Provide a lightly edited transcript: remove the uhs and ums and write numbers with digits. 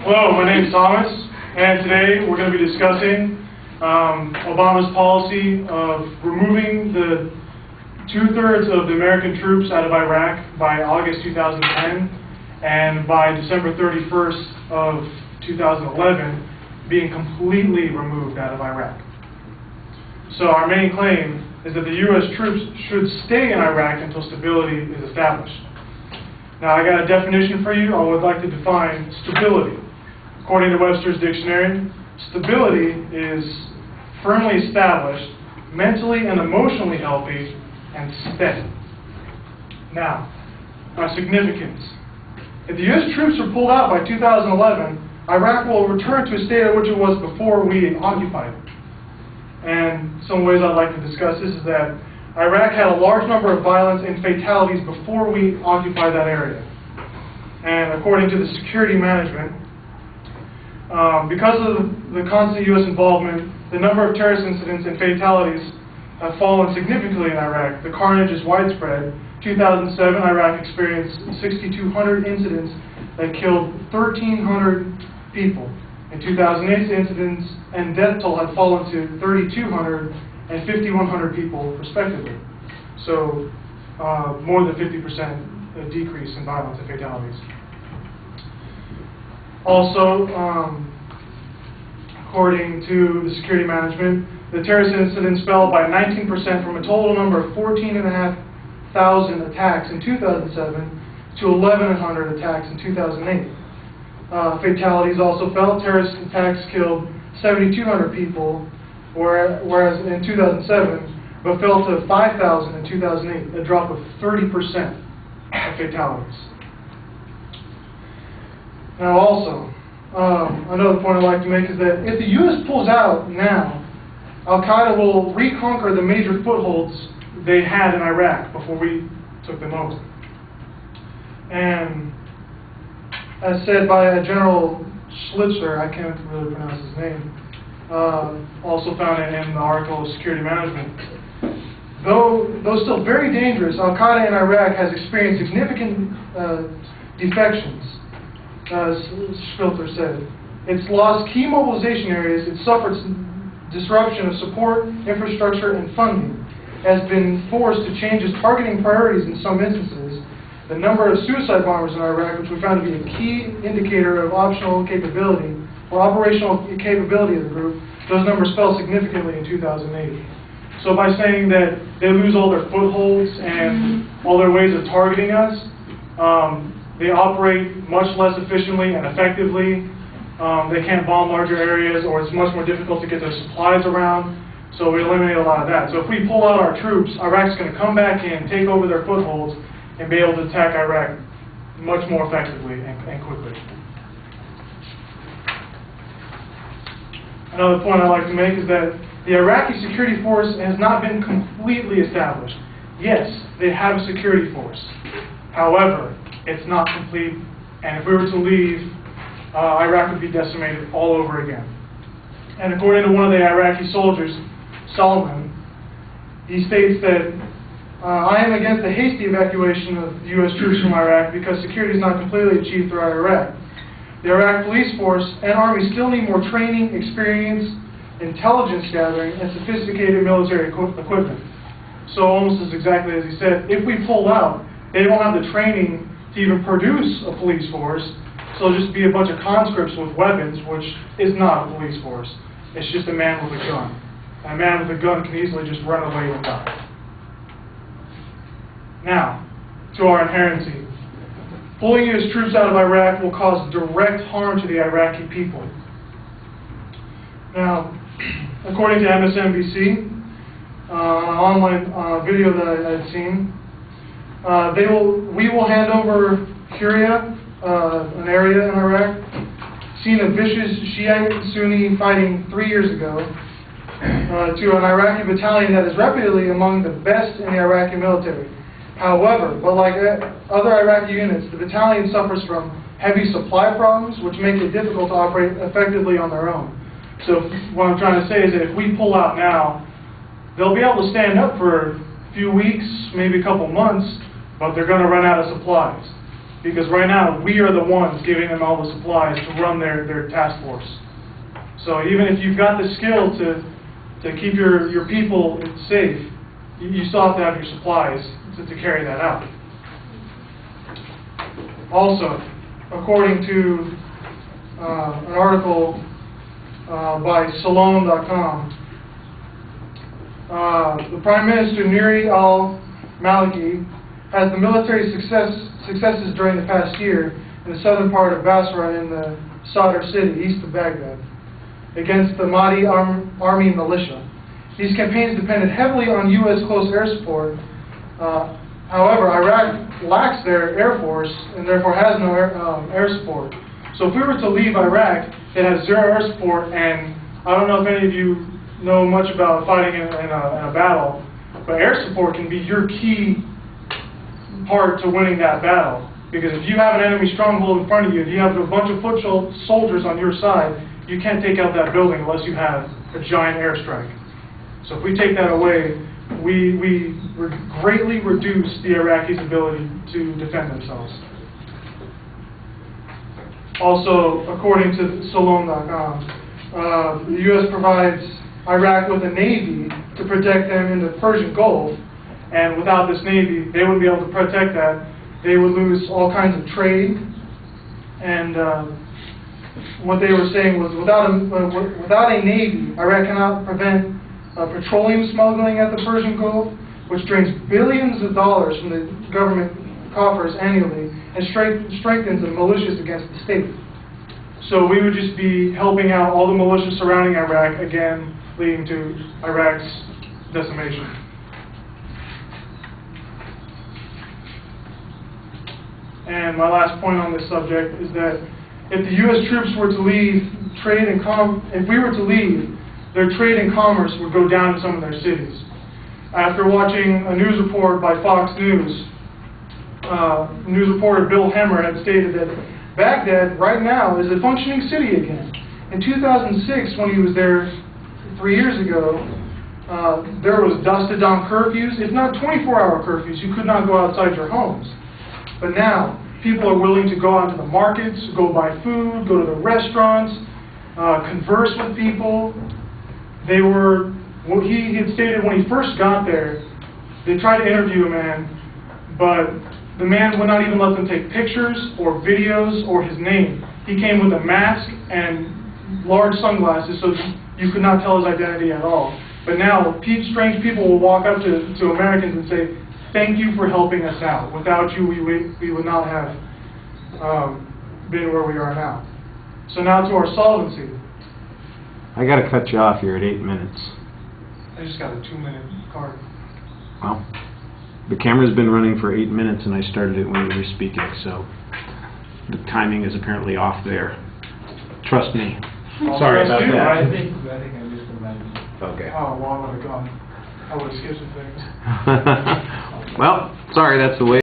Hello, my name is Thomas, and today we're going to be discussing Obama's policy of removing the 2/3 of the American troops out of Iraq by August 2010, and by December 31st of 2011 being completely removed out of Iraq. So our main claim is that the U.S. troops should stay in Iraq until stability is established. Now, I got a definition for you. I would like to define stability. According to Webster's dictionary, stability is firmly established, mentally and emotionally healthy, and steady. Now, our significance. If the U.S. troops are pulled out by 2011, Iraq will return to a state at which it was before we occupied it. And some ways I'd like to discuss this is that Iraq had a large number of violence and fatalities before we occupied that area. And according to the security management, because of the constant U.S. involvement, the number of terrorist incidents and fatalities have fallen significantly in Iraq. The carnage is widespread. 2007, Iraq experienced 6,200 incidents that killed 1,300 people. In 2008, incidents and death toll had fallen to 3,200 and 5,100 people, respectively. So, more than 50% decrease in violence and fatalities. Also, according to the security management, the terrorist incidents fell by 19% from a total number of 14,500 attacks in 2007 to 1,100 attacks in 2008. Fatalities also fell. Terrorist attacks killed 7,200 people, whereas in 2007, but fell to 5,000 in 2008, a drop of 30% of fatalities. Now also, another point I'd like to make is that if the U.S. pulls out now, Al-Qaeda will reconquer the major footholds they had in Iraq before we took them over. And as said by General Schlitzer, I can't really pronounce his name, also found it in the article Security Management. Though still very dangerous, Al-Qaeda in Iraq has experienced significant defections, as Schlitzer said. It's lost key mobilization areas, it suffered disruption of support, infrastructure, and funding, has been forced to change its targeting priorities in some instances. The number of suicide bombers in Iraq, which we found to be a key indicator of operational capability of the group, those numbers fell significantly in 2008. So by saying that they lose all their footholds and all their ways of targeting us, they operate much less efficiently and effectively. They can't bomb larger areas, or it's much more difficult to get their supplies around. So we eliminate a lot of that. So if we pull out our troops, Iraq's going to come back in, take over their footholds, and be able to attack Iraq much more effectively and quickly. Another point I'd like to make is that the Iraqi security force has not been completely established. Yes, they have a security force. However, it's not complete, and if we were to leave, Iraq would be decimated all over again. And according to one of the Iraqi soldiers, Solomon, he states that I am against the hasty evacuation of U.S. troops from Iraq because security is not completely achieved throughout Iraq. The Iraq police force and army still need more training, experience, intelligence gathering, and sophisticated military equipment. So almost as exactly as he said, if we pull out, they don't have the training to even produce a police force, so it'll just be a bunch of conscripts with weapons, which is not a police force. It's just a man with a gun. And a man with a gun can easily just run away and die. Now, to our inherency. Pulling U.S. troops out of Iraq will cause direct harm to the Iraqi people. Now, according to MSNBC, an online video that I had seen, we will hand over Huria, an area in Iraq, seen a vicious Shiite-Sunni fighting 3 years ago, to an Iraqi battalion that is reputedly among the best in the Iraqi military. However, but like other Iraqi units, the battalion suffers from heavy supply problems, which make it difficult to operate effectively on their own. So what I'm trying to say is that if we pull out now, they'll be able to stand up for a few weeks, maybe a couple months, but they're going to run out of supplies. Because right now, we are the ones giving them all the supplies to run their task force. So even if you've got the skill to keep your people safe, you still have to have your supplies to carry that out. Also, according to an article by Salon.com, the Prime Minister Nuri al-Maliki has the military successes during the past year in the southern part of Basra in the Sadr city, east of Baghdad, against the Mahdi army militia. These campaigns depended heavily on U.S. close air support. However, Iraq lacks their air force and therefore has no air support. So if we were to leave Iraq, it has zero air support, and I don't know if any of you know much about fighting in a battle, but air support can be your key part to winning that battle. Because if you have an enemy stronghold in front of you, if you have a bunch of foot soldiers on your side, you can't take out that building unless you have a giant airstrike. So if we take that away, we greatly reduce the Iraqis' ability to defend themselves. Also, according to Salon.com, the U.S. provides Iraq with a navy to protect them in the Persian Gulf, and without this navy, they wouldn't be able to protect that. They would lose all kinds of trade, and what they were saying was without a navy, Iraq cannot prevent petroleum smuggling at the Persian Gulf, which drains billions of dollars from the government coffers annually and strengthens the militias against the state. So we would just be helping out all the militias surrounding Iraq, again, leading to Iraq's decimation. And my last point on this subject is that if the U.S. troops were to leave, if we were to leave, their trade and commerce would go down in some of their cities. After watching a news report by Fox News, news reporter Bill Hemmer had stated that Baghdad right now is a functioning city again. In 2006, when he was there 3 years ago, there was dusted-down curfews, if not 24-hour curfews. You could not go outside your homes. But now, people are willing to go out to the markets, go buy food, go to the restaurants, converse with people. He had stated when he first got there, they tried to interview a man, but the man would not even let them take pictures or videos or his name. He came with a mask and large sunglasses, so you could not tell his identity at all. But now, strange people will walk up to Americans and say, "Thank you for helping us out. Without you, we would not have been where we are now." So now to our solvency. I got to cut you off here at 8 minutes. I just got a 2-minute card. Well, the camera's been running for 8 minutes and I started it when you were speaking, so the timing is apparently off there. Trust me. Sorry about that. I think I just imagined. Okay. Oh, well, I would have skipped some things. Well, sorry, that's the way.